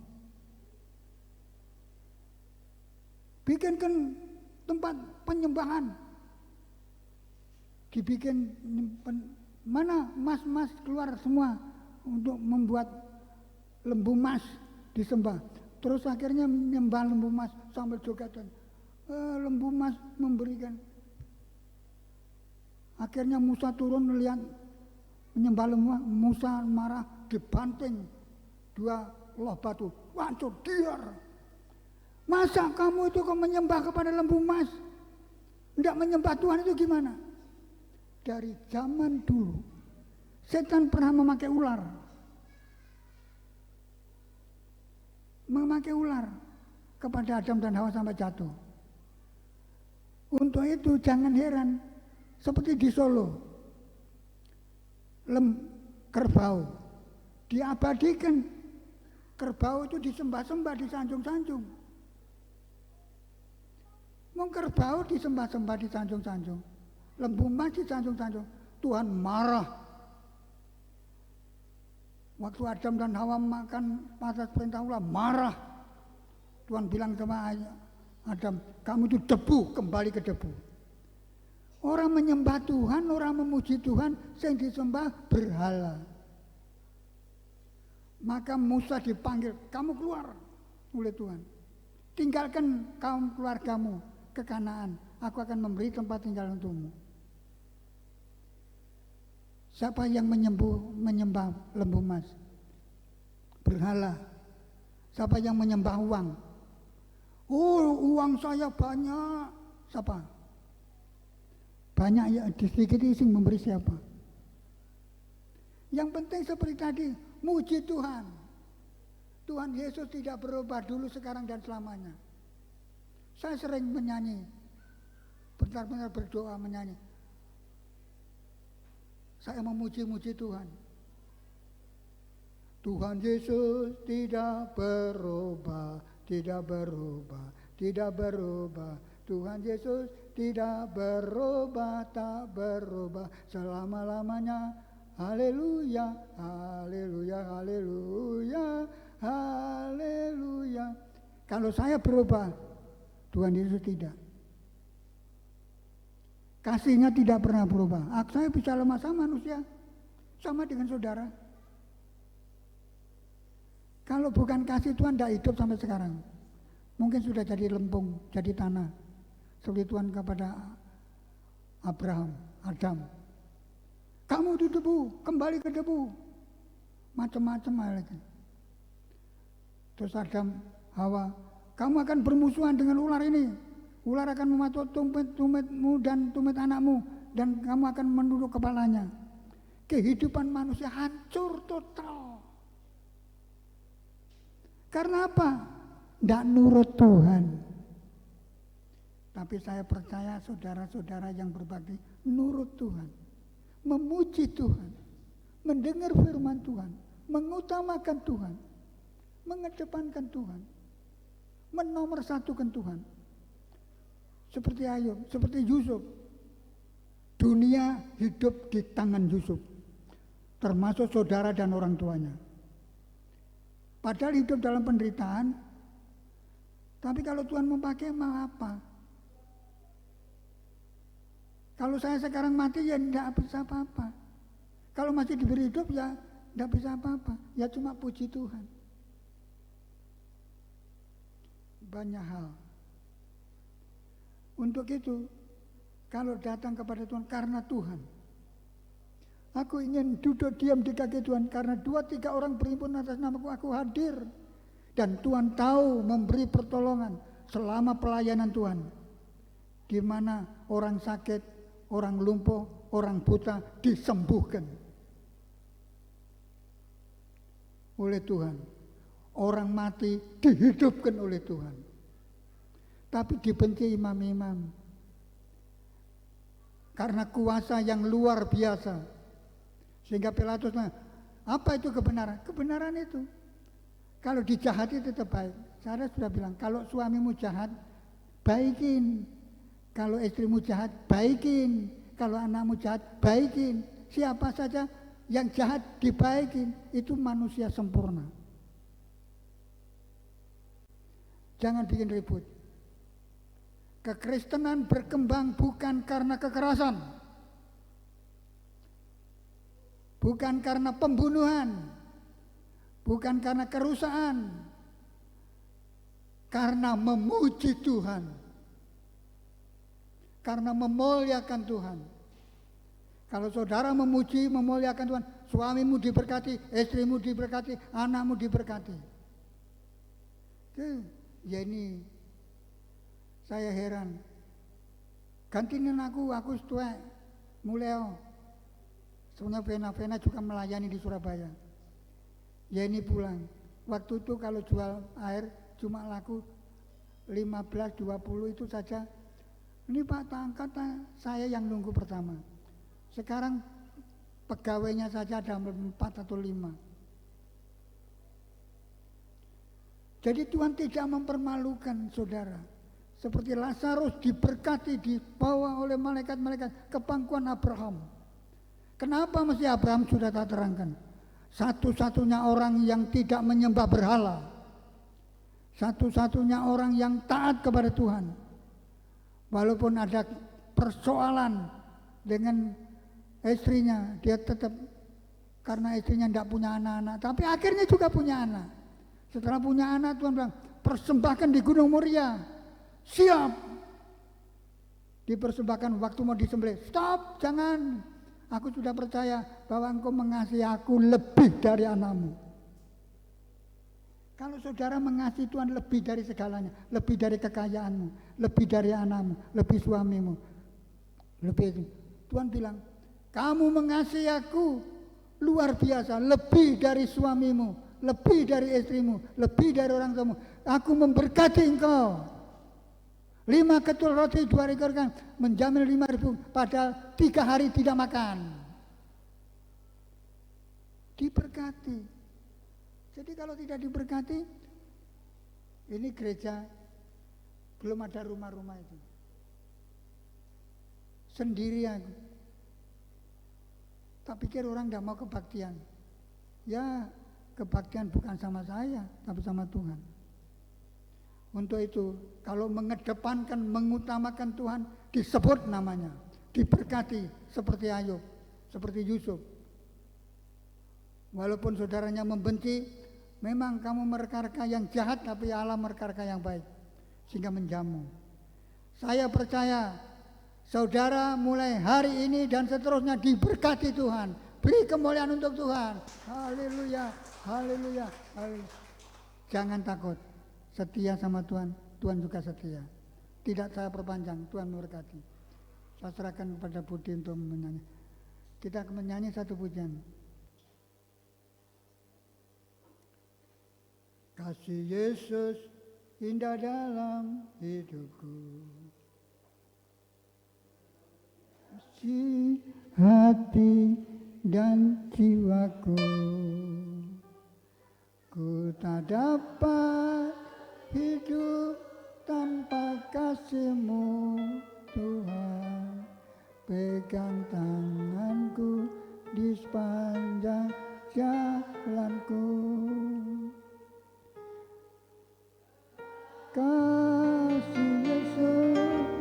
Bikinkan tempat penyembahan. Dibikin mana mas-mas keluar semua untuk membuat lembu mas disembah. Terus akhirnya menyembah lembu mas sambil jogatan. Lembu mas memberikan. Akhirnya Musa turun melihat menyembah lembu. Musa marah, dibanting 2 loh batu, hancur diar. Masa kamu itu kok menyembah kepada lembu mas? Tidak menyembah Tuhan itu gimana? Dari zaman dulu setan pernah memakai ular. Memakai ular kepada Adam dan Hawa sampai jatuh. Untuk itu jangan heran seperti di Solo, kerbau diabadikan. Kerbau itu disembah-sembah, disanjung-sanjung. Mau kerbau disembah-sembah, disanjung-sanjung. Lembu mas disanjung-sanjung. Tuhan marah. Waktu Adam dan Hawa makan atas perintah Allah, marah. Tuhan bilang sama Adam, kamu itu debu, kembali ke debu. Orang menyembah Tuhan, orang memuji Tuhan, yang disembah berhala. Maka Musa dipanggil, kamu keluar oleh Tuhan. Tinggalkan kaum keluargamu ke Kanaan, aku akan memberi tempat tinggal untukmu. Siapa yang menyembah lembu mas? Berhala. Siapa yang menyembah uang? Oh, uang saya banyak. Siapa? Banyak ya, sedikit ising memberi siapa? Yang penting seperti tadi, muji Tuhan. Tuhan Yesus tidak berubah dulu, sekarang dan selamanya. Saya sering menyanyi, benar-benar berdoa menyanyi. Saya memuji-muji Tuhan. Tuhan Yesus tidak berubah, tidak berubah, tidak berubah. Tuhan Yesus tidak berubah, tak berubah selama-lamanya. Haleluya, haleluya, haleluya, haleluya. Kalau saya berubah, Tuhan Yesus tidak. Kasihnya tidak pernah berubah. Saya bisa lemah sama manusia, sama dengan saudara. Kalau bukan kasih Tuhan, tidak hidup sampai sekarang. Mungkin sudah jadi lempung, jadi tanah. Seperti Tuhan kepada Abraham, Adam. Kamu itu debu, kembali ke debu. Macam-macam lagi. Terus Adam, Hawa, kamu akan bermusuhan dengan ular ini. Ular akan mematuk tumitmu dan tumit anakmu, dan kamu akan menunduk kepalanya. Kehidupan manusia hancur total. Karena apa? Tidak nurut Tuhan. Tapi saya percaya saudara-saudara yang berbakti nurut Tuhan, memuji Tuhan, mendengar firman Tuhan, mengutamakan Tuhan, mengedepankan Tuhan, menomorsatukan Tuhan. Seperti Ayub, seperti Yusuf. Dunia hidup di tangan Yusuf, termasuk saudara dan orang tuanya. Padahal hidup dalam penderitaan, tapi kalau Tuhan memakai mau apa? Kalau saya sekarang mati ya tidak bisa apa-apa. Kalau masih diberi hidup ya tidak bisa apa-apa. Ya cuma puji Tuhan. Banyak hal. Untuk itu, kalau datang kepada Tuhan karena Tuhan. Aku ingin duduk diam di kaki Tuhan karena 2-3 orang berhimpun atas namaku, aku hadir. Dan Tuhan tahu memberi pertolongan selama pelayanan Tuhan. Di mana orang sakit, orang lumpuh, orang buta disembuhkan oleh Tuhan. Orang mati dihidupkan oleh Tuhan. Tapi dibenci imam-imam. Karena kuasa yang luar biasa. Sehingga Pilatus bilang, apa itu kebenaran? Kebenaran itu. Kalau dijahati tetap baik. Saya sudah bilang, kalau suamimu jahat, baikin. Kalau istrimu jahat, baikin. Kalau anakmu jahat, baikin. Siapa saja yang jahat dibaikin. Itu manusia sempurna. Jangan bikin ribut. Kekristenan berkembang bukan karena kekerasan. Bukan karena pembunuhan. Bukan karena kerusakan. Karena memuji Tuhan. Karena memuliakan Tuhan. Kalau saudara memuji, memuliakan Tuhan, suamimu diberkati, istrimu diberkati, anakmu diberkati. Ya ini saya heran. Gantiin aku tuwek, mulai. Sebenarnya Vena juga melayani di Surabaya. Ya ini pulang. Waktu itu kalau jual air cuma laku 15-20 itu saja. Ini Pak angkat saya yang nunggu pertama. Sekarang pegawainya saja ada 4 atau 5. Jadi Tuhan tidak mempermalukan saudara. Seperti Lazarus diberkati, dibawa oleh malaikat-malaikat ke pangkuan Abraham. Kenapa mesti Abraham sudah tak terangkan? Satu-satunya orang yang tidak menyembah berhala. Satu-satunya orang yang taat kepada Tuhan. Walaupun ada persoalan dengan istrinya, dia tetap karena istrinya tidak punya anak-anak. Tapi akhirnya juga punya anak. Setelah punya anak, Tuhan bilang, persembahkan di Gunung Moria. Siap. Dipersembahkan waktu mau disembelih. Stop, jangan. Aku sudah percaya bahwa engkau mengasihi aku lebih dari anakmu. Kalau saudara mengasihi Tuhan lebih dari segalanya, lebih dari kekayaanmu, lebih dari anakmu, lebih suamimu, lebih itu. Tuhan bilang, kamu mengasihi aku luar biasa, lebih dari suamimu, lebih dari istrimu, lebih dari orang tuamu. Aku memberkati engkau. 5 ketul roti 2 ekor ikan menjamin 5.000, padahal 3 hari tidak makan. Diberkati. Jadi kalau tidak diberkati, ini gereja belum ada rumah-rumah itu. Sendiri aku. Tak pikir orang tidak mau kebaktian. Ya, kebaktian bukan sama saya, tapi sama Tuhan. Untuk itu, kalau mengedepankan, mengutamakan Tuhan, disebut namanya, diberkati seperti Ayub, seperti Yusuf. Walaupun saudaranya membenci, memang kamu mereka-reka yang jahat, tapi Allah mereka-reka yang baik, sehingga menjamu. Saya percaya, saudara mulai hari ini dan seterusnya diberkati Tuhan. Beri kemuliaan untuk Tuhan. Haleluya, haleluya, haleluya. Jangan takut. Setia sama Tuhan, Tuhan juga setia. Tidak saya perpanjang, Tuhan memberkati. Saya serahkan kepada Budi untuk menyanyi. Kita akan menyanyi satu pujian. Kasih Yesus indah dalam hidupku. hati dan jiwaku. Ku tak dapat hidup tanpa kasih-Mu Tuhan. Pegang tanganku di sepanjang jalanku. Kasih Yesus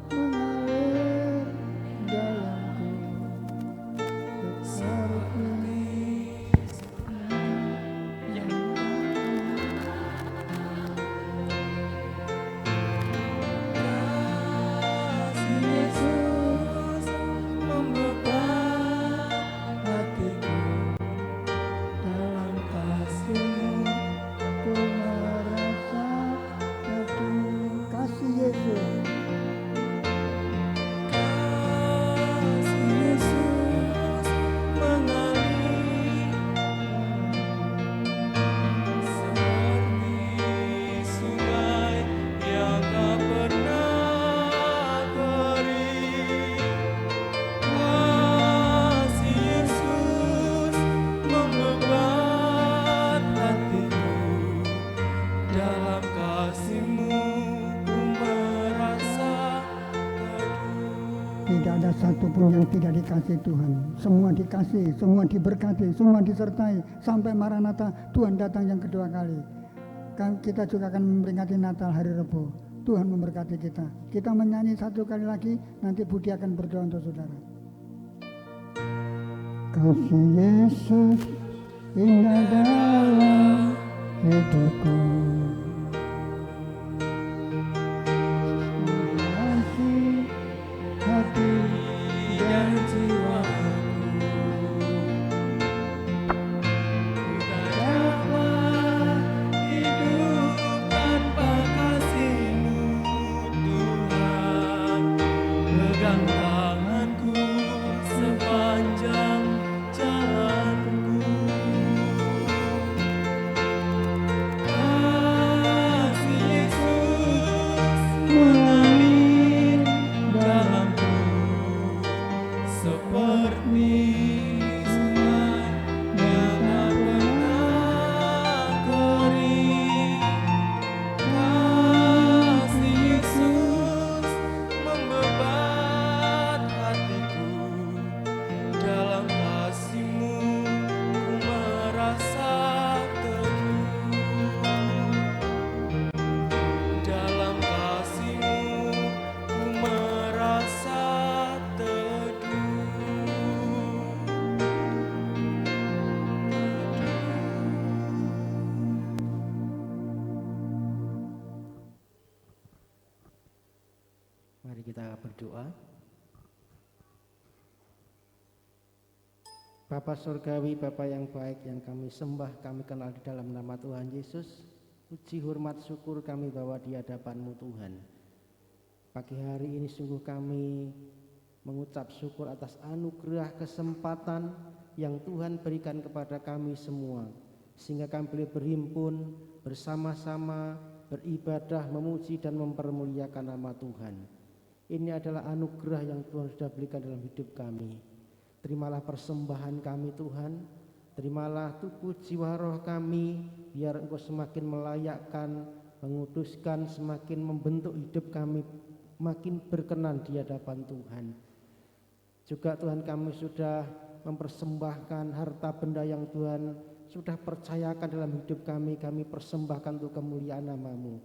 mengalir dalamku seperti satupun yang tidak dikasih Tuhan. Semua dikasih, semua diberkati, semua disertai sampai Maranatha Tuhan datang yang kedua kali. Kita juga akan memperingati Natal hari Rebo. Tuhan memberkati kita. Kita menyanyi satu kali lagi, nanti Budi akan berdoa untuk saudara. Kasih Yesus indah dalam hidupku. Kasih hati dan jiwaku. Tak dapat hidup tanpa kasih-Mu Tuhan. Pegang tanganku sepanjang jalanku. Kasih Yesus mengalir dalamku seperti sungai yang tak pernah kering. Kasih Yesus membebat hatiku. Dalam kasih-Mu ku merasa teduh. Dalam kasih-Mu ku merasa teduh. Mari kita berdoa. Bapa Surgawi, Bapa yang baik yang kami sembah, kami kenal di dalam nama Tuhan Yesus. Puji hormat syukur kami bawa di hadapan-Mu Tuhan. Pagi hari ini sungguh kami mengucap syukur atas anugerah kesempatan yang Tuhan berikan kepada kami semua, sehingga kami boleh berhimpun bersama-sama, beribadah, memuji dan mempermuliakan nama Tuhan. Ini adalah anugerah yang Tuhan sudah berikan dalam hidup kami. Terimalah persembahan kami Tuhan, terimalah tubuh jiwa roh kami, biar Engkau semakin melayakkan, menguduskan, semakin membentuk hidup kami, makin berkenan di hadapan Tuhan. Juga Tuhan kami sudah mempersembahkan harta benda yang Tuhan sudah percayakan dalam hidup kami, kami persembahkan untuk kemuliaan nama-Mu.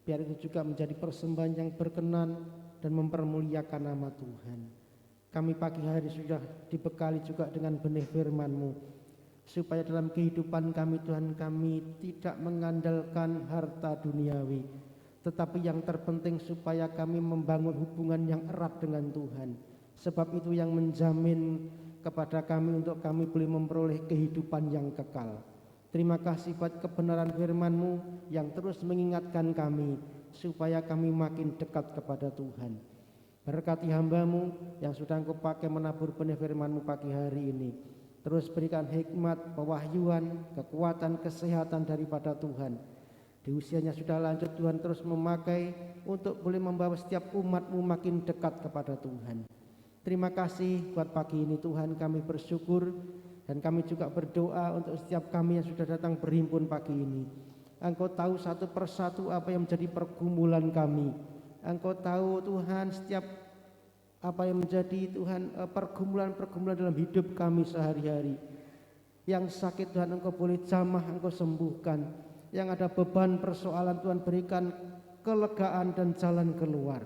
Biar itu juga menjadi persembahan yang berkenan dan mempermuliakan nama Tuhan. Kami pagi hari sudah dibekali juga dengan benih firman-Mu, supaya dalam kehidupan kami Tuhan, kami tidak mengandalkan harta duniawi, tetapi yang terpenting supaya kami membangun hubungan yang erat dengan Tuhan. Sebab itu yang menjamin kepada kami untuk kami boleh memperoleh kehidupan yang kekal. Terima kasih buat kebenaran firman-Mu yang terus mengingatkan kami supaya kami makin dekat kepada Tuhan. Berkati hamba-Mu yang sudah Engkau pakai menabur benih firman-Mu pagi hari ini. Terus berikan hikmat, pewahyuan, kekuatan, kesehatan daripada Tuhan. Di usianya sudah lanjut, Tuhan terus memakai untuk boleh membawa setiap umat-Mu makin dekat kepada Tuhan. Terima kasih buat pagi ini Tuhan, kami bersyukur dan kami juga berdoa untuk setiap kami yang sudah datang berhimpun pagi ini. Engkau tahu satu persatu apa yang menjadi pergumulan kami. Engkau tahu Tuhan setiap apa yang menjadi Tuhan pergumulan-pergumulan dalam hidup kami sehari-hari. Yang sakit Tuhan Engkau boleh jamah, Engkau sembuhkan. Yang ada beban persoalan Tuhan berikan kelegaan dan jalan keluar.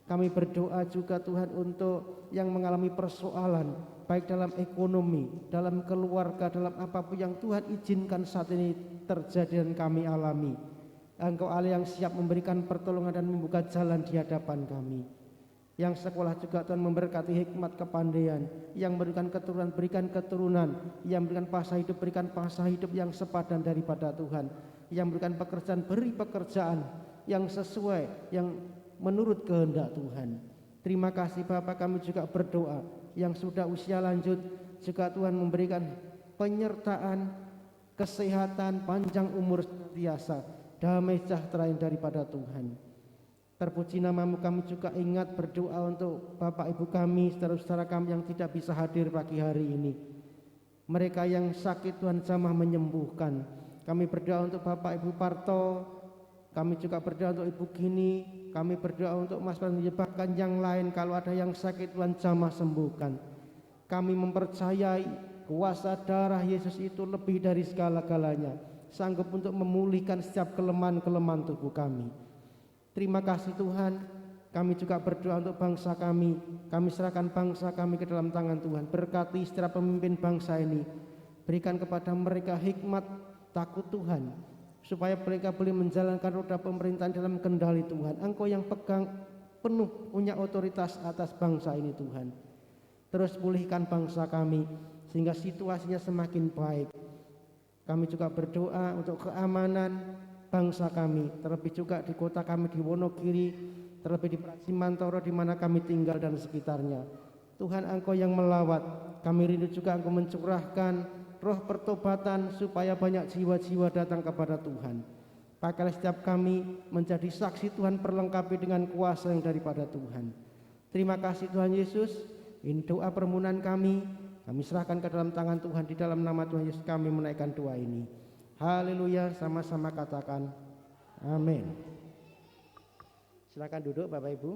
Kami berdoa juga Tuhan untuk yang mengalami persoalan baik dalam ekonomi, dalam keluarga, dalam apapun yang Tuhan izinkan saat ini terjadi dan kami alami. Engkau Allah yang siap memberikan pertolongan dan membuka jalan di hadapan kami. Yang sekolah juga Tuhan memberkati hikmat kepandaian, yang berikan keturunan berikan keturunan, yang berikan pasah hidup berikan pasah hidup yang sepadan daripada Tuhan, yang berikan pekerjaan beri pekerjaan yang sesuai, yang menurut kehendak Tuhan. Terima kasih Bapa, kami juga berdoa yang sudah usia lanjut juga Tuhan memberikan penyertaan, kesehatan, panjang umur senantiasa, damai sejahtera yang daripada Tuhan. Terpuji namamu, kami juga ingat berdoa untuk Bapak Ibu kami, saudara-saudara kami yang tidak bisa hadir pagi hari ini. Mereka yang sakit Tuhan jamah menyembuhkan. Kami berdoa untuk Bapak Ibu Parto, kami juga berdoa untuk Ibu Gini, kami berdoa untuk Mas Pandi, bahkan yang lain kalau ada yang sakit Tuhan jamah sembuhkan. Kami mempercayai kuasa darah Yesus itu lebih dari segala-galanya, sanggup untuk memulihkan setiap kelemahan-kelemahan tubuh kami. Terima kasih Tuhan. Kami juga berdoa untuk bangsa kami. Kami serahkan bangsa kami ke dalam tangan Tuhan. Berkati setiap pemimpin bangsa ini. Berikan kepada mereka hikmat takut Tuhan, supaya mereka boleh menjalankan roda pemerintahan dalam kendali Tuhan. Engkau yang pegang penuh punya otoritas atas bangsa ini Tuhan. Terus pulihkan bangsa kami sehingga situasinya semakin baik. Kami juga berdoa untuk keamanan bangsa kami, terlebih juga di kota kami di Wonogiri, terlebih di Prasimantoro di mana kami tinggal dan sekitarnya. Tuhan Engkau yang melawat, kami rindu juga Engkau mencurahkan roh pertobatan supaya banyak jiwa-jiwa datang kepada Tuhan. Pakailah setiap kami menjadi saksi Tuhan, perlengkapi dengan kuasa yang daripada Tuhan. Terima kasih Tuhan Yesus. Ini doa permohonan kami serahkan ke dalam tangan Tuhan. Di dalam nama Tuhan Yesus kami menaikkan doa ini. Haleluya, sama-sama katakan amin. Silakan duduk Bapak Ibu.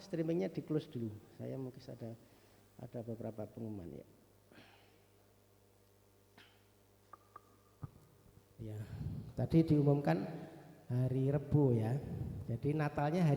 Streamingnya di close dulu. Saya mungkin ada beberapa pengumuman ya. Ya, tadi diumumkan hari Rebo ya. Jadi Natalnya hari